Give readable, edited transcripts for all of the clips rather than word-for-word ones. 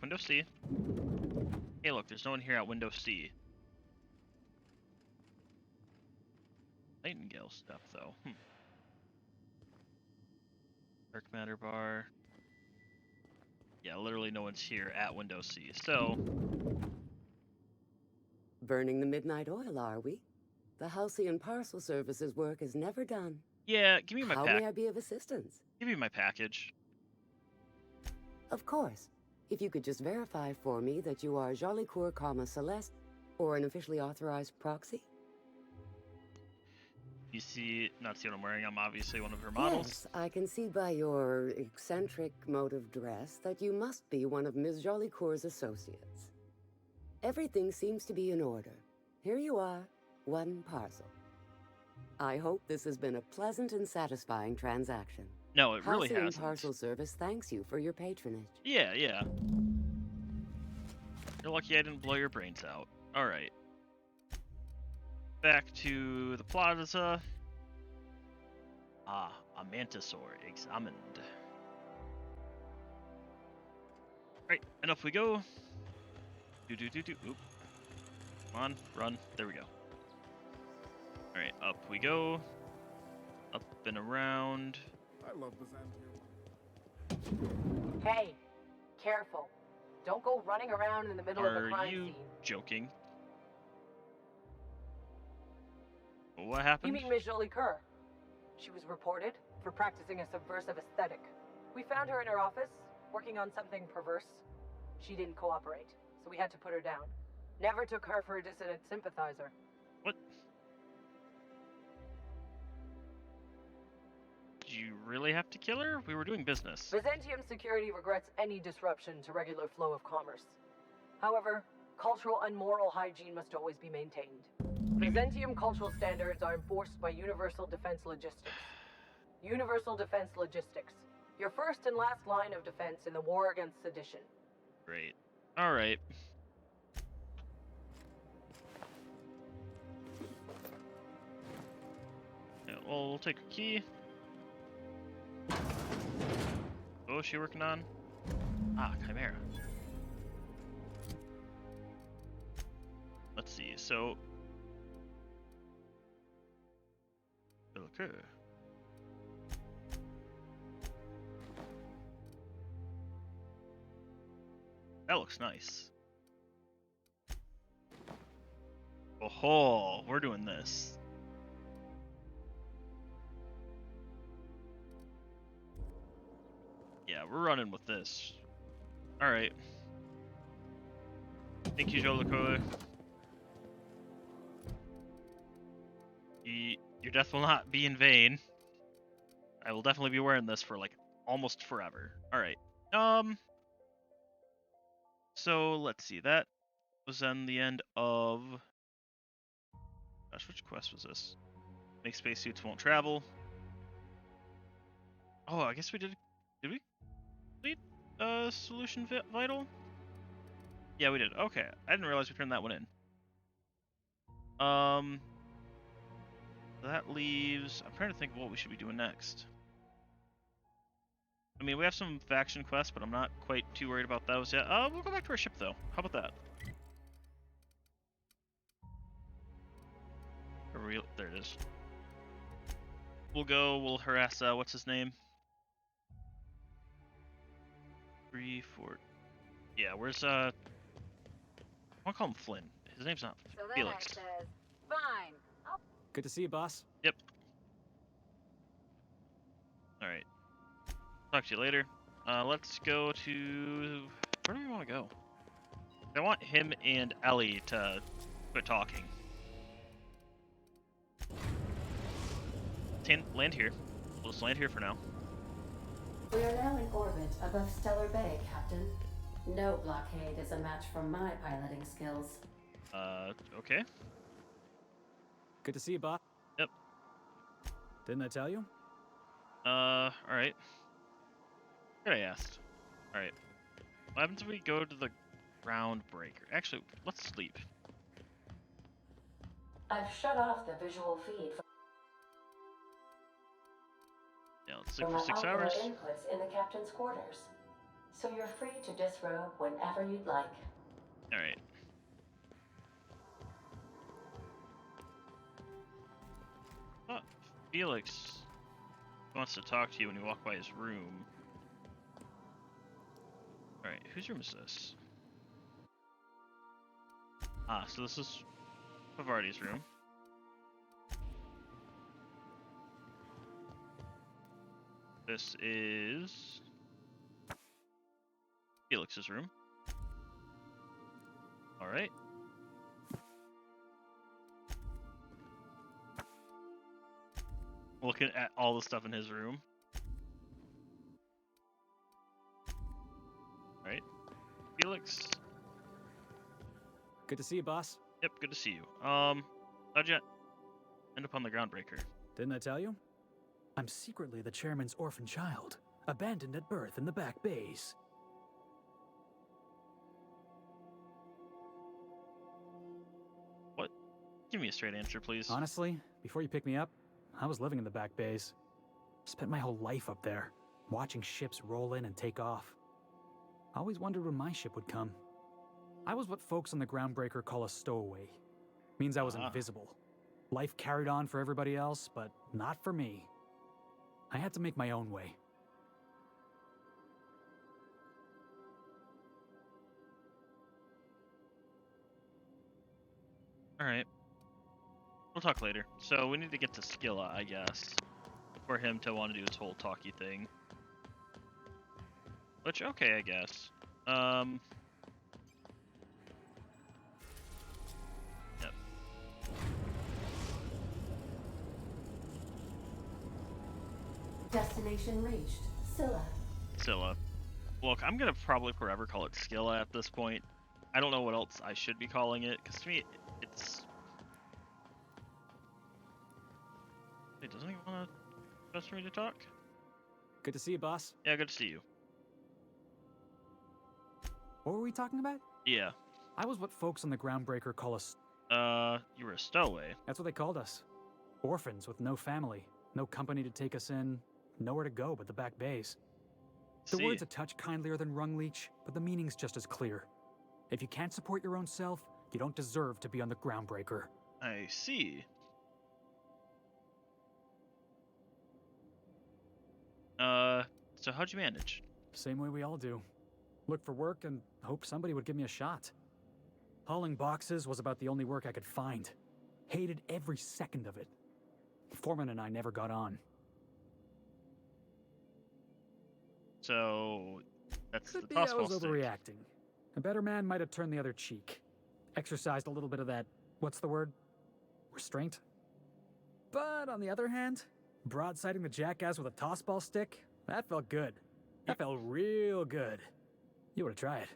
Window C. Hey, look, there's no one here at Window C. Nightingale stuff, though. Dark matter bar. Yeah, literally no one's here at Window C. So, Burning the midnight oil, are we? The Halcyon Parcel Service's work is never done. yeah, give me my How may I be of assistance? Give me my package. Of course. If you could just verify for me that you are Jolicoeur, Celeste, or an officially authorized proxy? You not see what I'm wearing? I'm obviously one of her models. Yes, I can see by your eccentric mode of dress that you must be one of Ms. Jolicoeur's associates. Everything seems to be in order. Here you are, one parcel. I hope this has been a pleasant and satisfying transaction. No, it really Halcyon hasn't. Parcel Service thanks you for your patronage. Yeah. You're lucky I didn't blow your brains out. Alright. Back to the plaza. Ah, a mantisaur examined. Right, and up we go. Oop. Come on, run. There we go. Alright, up we go. Up and around. I love Byzantium. Hey, careful. Don't go running around in the middle of a crime scene. Are you joking? What happened? You mean Ms. Jolicoeur? She was reported for practicing a subversive aesthetic. We found her in her office, working on something perverse. She didn't cooperate, so we had to put her down. Never took her for a dissident sympathizer. What? Did you really have to kill her? We were doing business. Byzantium security regrets any disruption to regular flow of commerce. However, cultural and moral hygiene must always be maintained. Byzantium cultural standards are enforced by Universal Defense Logistics. Universal Defense Logistics. Your first and last line of defense in the war against sedition. Great. Alright. Yeah, well, we'll take her key. What was she working on? Ah, Chimera. Let's see, so... Okay. That looks nice. Oh, we're doing this. Yeah, we're running with this. Alright. Thank you, Jolicoeur. Your death will not be in vain. I will definitely be wearing this for, like, almost forever. Alright. So, let's see. That was then the end of... Gosh, which quest was this? Make spacesuits won't travel. Oh, I guess we did... Did we complete Solution Vital? Yeah, we did. Okay. I didn't realize we turned that one in. That leaves... I'm trying to think of what we should be doing next. I mean, we have some faction quests, but I'm not quite too worried about those yet. We'll go back to our ship, though. How about that? There it is. We'll harass, what's his name? 3, 4... Yeah, where's, I want to call him Flynn. His name's not So then Felix. I said, fine. Good to see you, boss. Yep. Alright. Talk to you later. Let's go to... Where do we want to go? I want him and Ellie to quit talking. Land here. We'll just land here for now. We are now in orbit above Stellar Bay, Captain. No blockade is a match for my piloting skills. Okay. Good to see you, boss. Yep. Didn't I tell you? Alright. What I asked. Alright. What happens if we go to the ground breaker? Actually, let's sleep. I've shut off the visual feed Yeah, let's sleep from for my 6 hours. outdoor inputs in the captain's quarters. so you're free to disrobe whenever you'd like. All right. Oh, Felix wants to talk to you when you walk by his room. All right, whose room is this? Ah, so this is Pavardi's room. This is Felix's room. All right. Looking at all the stuff in his room. All right, Felix. Good to see you, boss. Yep, good to see you. How'd you end up on the Groundbreaker? Didn't I tell you? I'm secretly the chairman's orphan child, abandoned at birth in the back bays. What? Give me a straight answer, please. Honestly, before you picked me up, I was living in the back bays. Spent my whole life up there, watching ships roll in and take off. I always wondered when my ship would come. I was what folks on the Groundbreaker call a stowaway. Means I was invisible. Life carried on for everybody else, but not for me. I had to make my own way. All right. We'll talk later. So we need to get to Skilla, I guess, for him to want to do his whole talkie thing. Which, okay, I guess. Yep. Destination reached. Scylla. Skilla. Look, I'm gonna probably forever call it Skilla at this point. I don't know what else I should be calling it, because to me, it's... Wait, doesn't he want for me to talk? Good to see you, boss. Yeah, good to see you. What were we talking about? Yeah. I was what folks on the Groundbreaker call You were a stowaway. That's what they called us. Orphans with no family, no company to take us in, nowhere to go but the back bays. The See. word's a touch kindlier than rung leech, but the meaning's just as clear. If you can't support your own self, you don't deserve to be on the Groundbreaker. I see. So how'd you manage? Same way we all do. Look for work and hope somebody would give me a shot. Hauling boxes was about the only work I could find. Hated every second of it. Foreman and I never got on. So that's Could the be I was toss-ball stick. overreacting. A better man might have turned the other cheek. Exercised a little bit of that, what's the word? Restraint? But on the other hand, broadsiding the jackass with a tossball stick, that felt good. That felt real good. You ought to try it.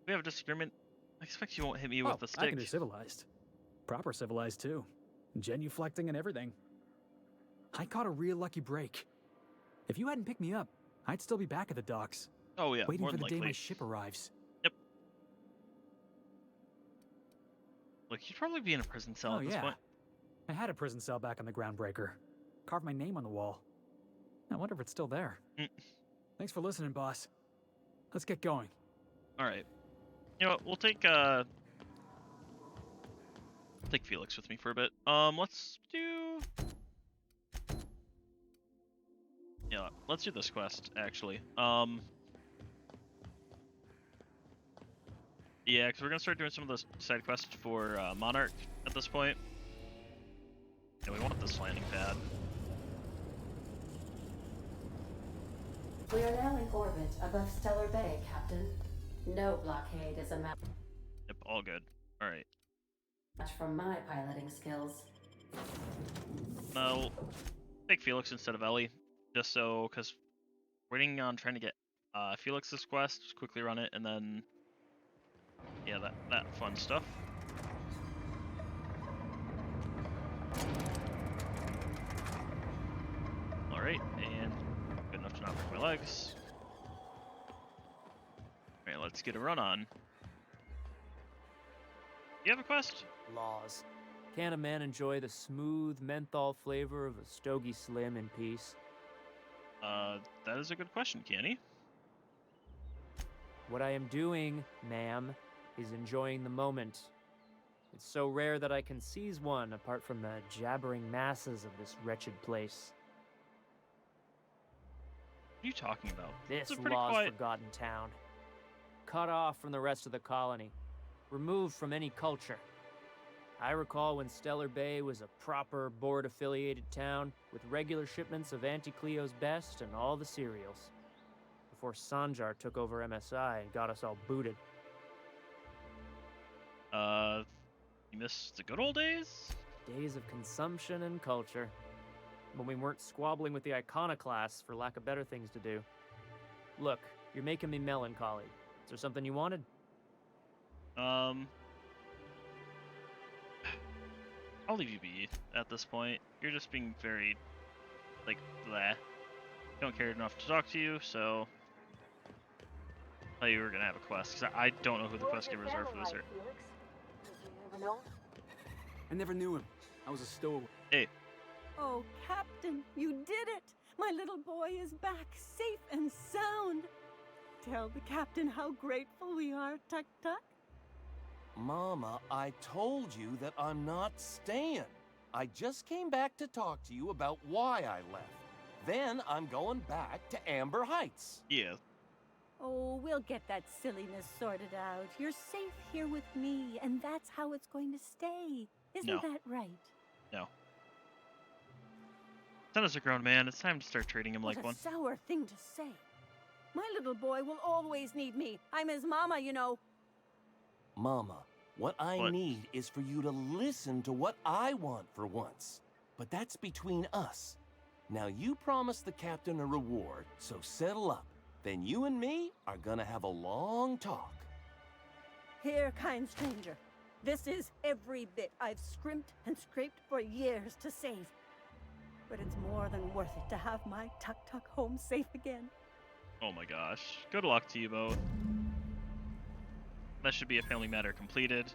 We have a disagreement. I expect you won't hit me Oh, with the stick. I can do civilized. Proper civilized, too. Genuflecting and everything. I caught a real lucky break. If you hadn't picked me up, I'd still be back at the docks. Oh yeah, waiting more for than the day likely. my ship arrives. Look, you'd probably be in a prison cell Oh, at this yeah. point. I had a prison cell back on the Groundbreaker. Carved my name on the wall. I wonder if it's still there. Mm. Thanks for listening, boss. Let's get going. All right. You know what? We'll take Felix with me for a bit. Let's do. Yeah, let's do this quest actually. Yeah, because we're gonna start doing some of those side quests for Monarch at this point. Yeah, we want this landing pad. We are now in orbit above Stellar Bay, Captain. No blockade is a match Yep, all good. All right. for my piloting skills. No, take Felix instead of Ellie, just so because waiting on trying to get Felix's quest, just quickly run it, and then yeah, that fun stuff. All right, and good enough to not break my legs. All right, let's get a run on. You have a quest? Laws. Can't a man enjoy the smooth menthol flavor of a Stogie Slim in peace? That is a good question, Kenny. What I am doing, ma'am, is enjoying the moment. It's so rare that I can seize one apart from the jabbering masses of this wretched place. What are you talking about? This It's a pretty lost quiet. forgotten town. Cut off from the rest of the colony. Removed from any culture. I recall when Stellar Bay was a proper board-affiliated town with regular shipments of Auntie Cleo's best and all the cereals. Before Sanjar took over MSI and got us all booted. You miss the good old days? Days of consumption and culture. When we weren't squabbling with the iconoclasts for lack of better things to do. Look, you're making me melancholy. Is there something you wanted? I'll leave you be at this point. You're just being very, like, bleh. Don't care enough to talk to you, so... I thought you were gonna have a quest, because I don't know who the quest givers are for this. Did you ever know? I never knew him. I was a stowaway. Hey, Oh, Captain, you did it! My little boy is back, safe and sound. Tell the captain how grateful we are, Tuk Tuk. Mama, I told you that I'm not staying. I just came back to talk to you about why I left. Then I'm going back to Amber Heights. yeah. Oh, we'll get that silliness sorted out. You're safe here with me, and that's how it's going to stay. Isn't No. that right? No. Son is a grown man. It's time to start treating him What like a one. sour thing to say. My little boy will always need me. I'm his mama, you know. Mama, what I What? need is for you to listen to what I want for once. But that's between us. Now you promised the captain a reward, so settle up. Then you and me are gonna have a long talk. Here, kind stranger. This is every bit I've scrimped and scraped for years to save. But it's more than worth it to have my Tuk Tuk home safe again. Oh my gosh. Good luck to you both. That should be a family matter completed.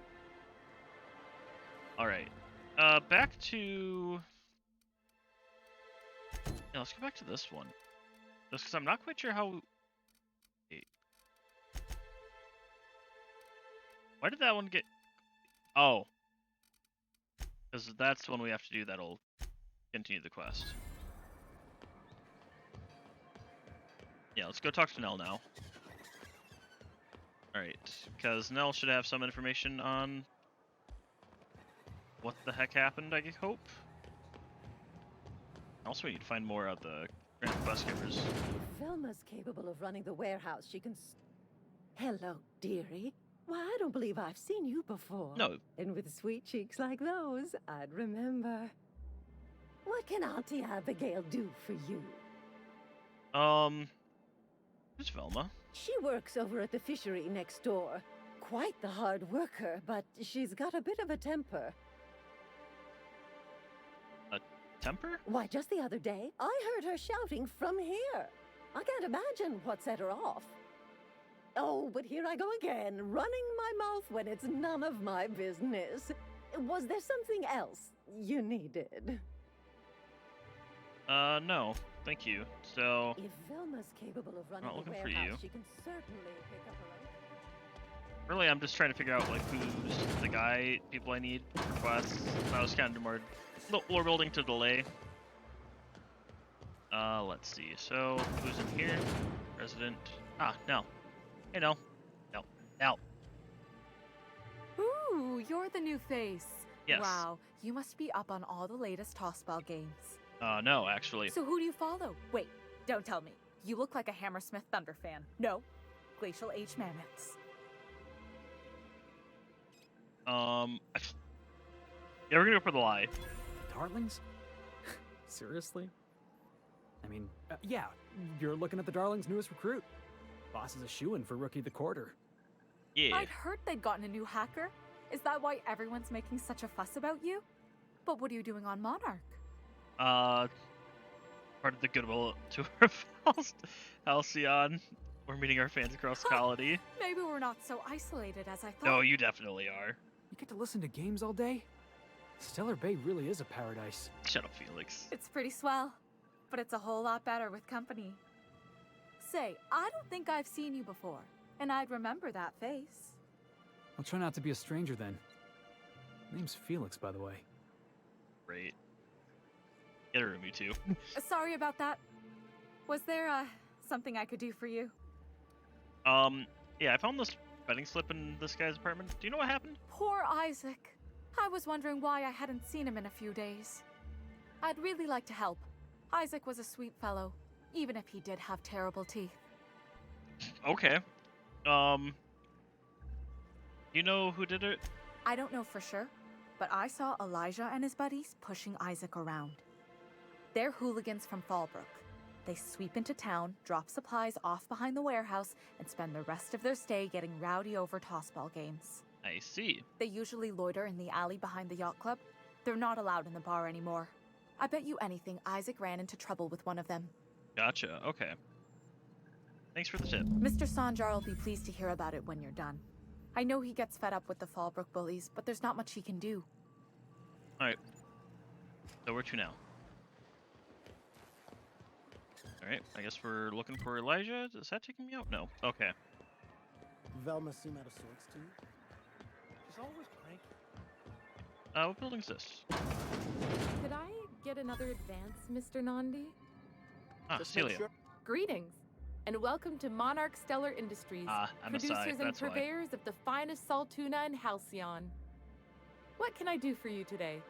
Alright. Back to... Yeah, let's go back to this one. Just because I'm not quite sure how... Wait. Why did that one get... Oh. Because that's the one we have to do that'll continue the quest. Yeah, let's go talk to Nell now. Alright, because Nell should have some information on what the heck happened, I hope. Also, we need to find more of the Grand Quest givers. If Velma's capable of running the warehouse, she can... Hello, dearie. Why, I don't believe I've seen you before. No, And with sweet cheeks like those, I'd remember. What can Auntie Abigail do for you? who's Velma? She works over at the fishery next door. Quite the hard worker, but she's got a bit of a temper. Temper? Why, just the other day, I heard her shouting from here. I can't imagine what set her off. Oh, but here I go again, running my mouth when it's none of my business. Was there something else you needed? No. Thank you. So, If Velma's capable of running Not the looking for warehouse, you. she can certainly pick up her own. really, I'm just trying to figure out, like, who's the guy, people I need for quests. I was kind of more lore building to delay. Let's see. So, who's in here? Resident. Ah, Nell. Hey, Nell. Nell. Ooh, you're the new face. Yes. Wow, you must be up on all the latest Tossball games. No, actually. So who do you follow? Wait, don't tell me. You look like a Hammersmith Thunder fan. No, Glacial Age Mammoths. Yeah, we're gonna go for the lie. Darlings? Seriously? I mean, yeah, you're looking at the Darlings' newest recruit. Boss is a shoo-in for Rookie of the Quarter. Yeah. I'd heard they'd gotten a new hacker. Is that why everyone's making such a fuss about you? But what are you doing on Monarch? Part of the Goodwill Tour of Halcyon. We're meeting our fans across the colony. Maybe we're not so isolated as I thought. No, you definitely are. You get to listen to games all day? Stellar Bay really is a paradise. Shut up, Felix. It's pretty swell. but it's a whole lot better with company. Say, I don't think I've seen you before, and I'd remember that face. I'll try not to be a stranger then. Name's Felix, by the way. Great. Get her, me too. Sorry about that. Was there, something I could do for you? Yeah, I found this betting slip in this guy's apartment. Do you know what happened? Poor Isaac. I was wondering why I hadn't seen him in a few days. I'd really like to help. Isaac was a sweet fellow, even if he did have terrible teeth. Okay. You know who did it? I don't know for sure, but I saw Elijah and his buddies pushing Isaac around. They're hooligans from Fallbrook. They sweep into town, drop supplies off behind the warehouse, and spend the rest of their stay getting rowdy over tossball games. I see. They usually loiter in the alley behind the yacht club. They're not allowed in the bar anymore. I bet you anything Isaac ran into trouble with one of them. Gotcha, okay. Thanks for the tip. Mr. Sanjar will be pleased to hear about it when you're done. I know he gets fed up with the Fallbrook bullies, but there's not much he can do. Alright. So where to now? Alright, I guess we're looking for Elijah. Is that taking me out? No. Okay. Velma seem out of sorts to you? She's always cranky. What building's this? Could I get another advance, Mr. Nandi? Ah, Celia. Greetings, and welcome to Monarch Stellar Industries, I'm producers aside, and that's why. purveyors of the finest salt tuna in Halcyon. What can I do for you today?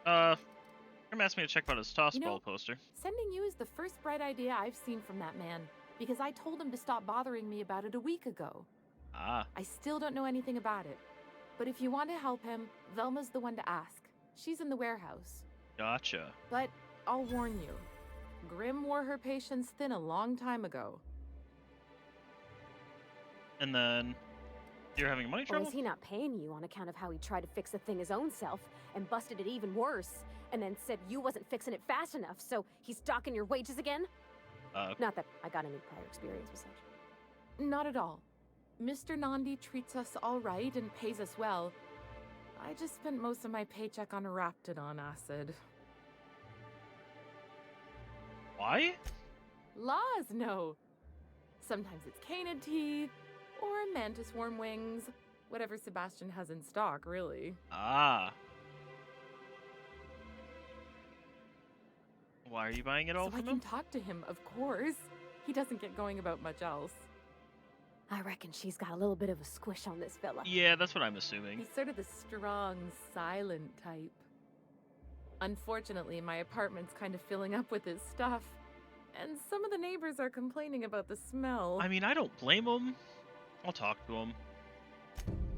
Grim asked me to check out his tossball You know, poster. Sending you is the first bright idea I've seen from that man, because I told him to stop bothering me about it a week ago. Ah, I still don't know anything about it, but if you want to help him, Velma's the one to ask. She's in the warehouse. gotcha. But I'll warn you, Grim wore her patience thin a long time ago. And then you're having money Or trouble? is he not paying you on account of how he tried to fix the thing his own self and busted it even worse, and then said you wasn't fixing it fast enough, so he's docking your wages again? Not that I got any prior experience with such. Not at all. Mr. Nandi treats us all right and pays us well. I just spent most of my paycheck on Raptidon acid. Why? Laws, no. Sometimes it's canid teeth, or mantis worm wings. Whatever Sebastian has in stock, really. Ah. Why are you buying it all So I from can him? talk to him, of course. He doesn't get going about much else. I reckon she's got a little bit of a squish on this fella. Yeah, that's what I'm assuming. He's sort of the strong, silent type. Unfortunately, my apartment's kind of filling up with his stuff. And some of the neighbors are complaining about the smell. I mean, I don't blame him. I'll talk to him.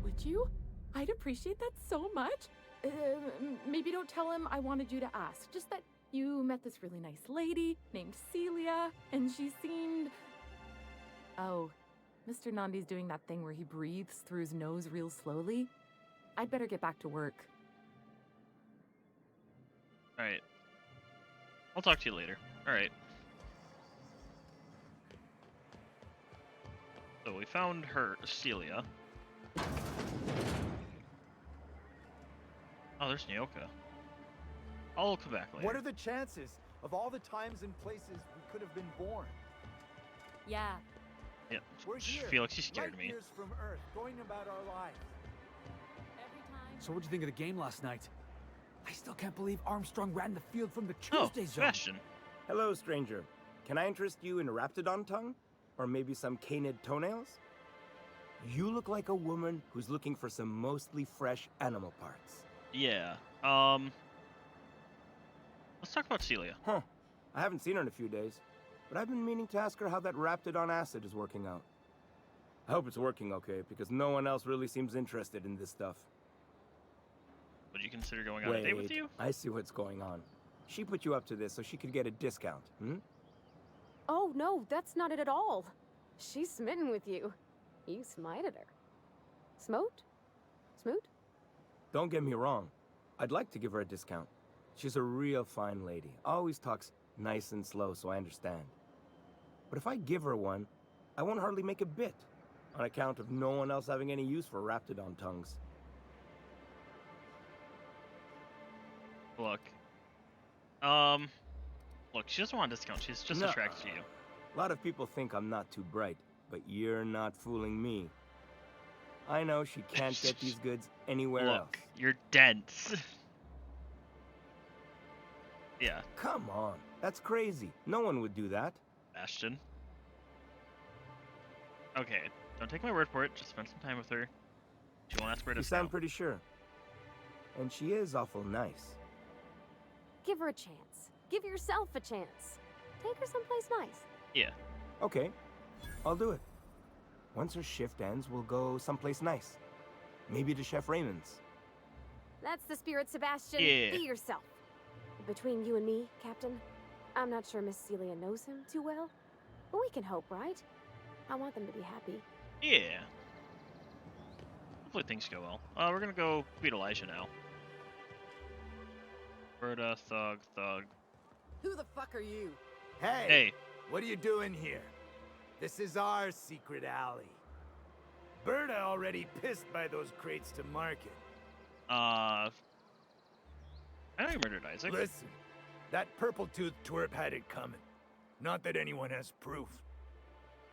Would you? I'd appreciate that so much. Maybe don't tell him I wanted you to ask. Just that you met this really nice lady named Celia, and she seemed... Oh, Mr. Nandi's doing that thing where he breathes through his nose real slowly. I'd better get back to work. Alright. I'll talk to you later. Alright. So we found her, Celia. Oh, there's Nyoka. I'll come back later. What are the chances of all the times and places we could have been born? Yeah. Yeah, We're here, Felix, you scared light me. years from Earth, going about our lives. So what'd you think of the game last night? I still can't believe Armstrong ran the field from the Oh, Tuesday zone. Sebastian. Hello, stranger. Can I interest you in a Raptidon tongue? Or maybe some canid toenails? You look like a woman who's looking for some mostly fresh animal parts. Yeah. Let's talk about Celia. Huh. I haven't seen her in a few days, but I've been meaning to ask her how that Raptidon acid is working out. I hope it's working okay, because no one else really seems interested in this stuff. Would you consider going on a date with you? I see what's going on. She put you up to this so she could get a discount, hmm? Oh, no, that's not it at all. She's smitten with you. You smited her. Smote? Smoot? Don't get me wrong. I'd like to give her a discount. She's a real fine lady. Always talks nice and slow, so I understand. But if I give her one, I won't hardly make a bit, on account of no one else having any use for Raptidon tongues. Look. Look, she doesn't want a discount. She's just Nuh-uh. attracted to you. A lot of people think I'm not too bright, but you're not fooling me. I know she can't get these goods anywhere else. Look, you're dense. Yeah. Come on, that's crazy. No one would do that. Bastion. Okay, don't take my word for it. Just spend some time with her. She won't ask for a You discount. sound pretty sure. And she is awful nice. Give her a chance. Give yourself a chance. Take her someplace nice. Yeah. Okay, I'll do it. Once her shift ends, we'll go someplace nice. Maybe to Chef Raymond's. That's the spirit, Sebastian. Yeah. Be yourself. Between you and me, Captain, I'm not sure Miss Celia knows him too well, but we can hope, right? I want them to be happy. Yeah. Hopefully things go well. We're gonna go beat Elijah now. Berta, Thug. Who the fuck are you? Hey! Hey. What are you doing here? This is our secret alley. Berta already pissed by those crates to market. I know you murdered Isaac. Listen, that purple-toothed twerp had it coming. Not that anyone has proof.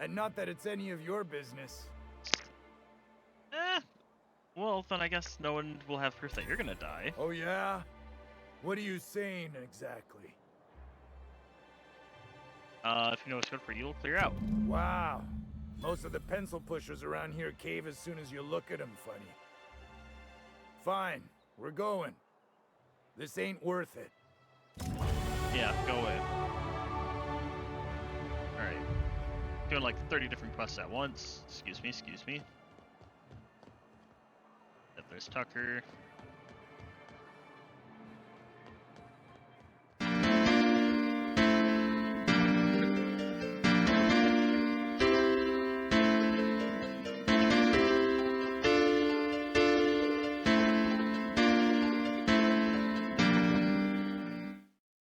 And not that it's any of your business. Well, then I guess no one will have proof that you're gonna die. Oh yeah? What are you saying exactly? If you know what's good for you, it'll clear out. Wow. Most of the pencil pushers around here cave as soon as you look at them funny. Fine, we're going. This ain't worth it. Yeah, go away. Alright. Doing like 30 different quests at once. Excuse me. Yep, there's Tucker.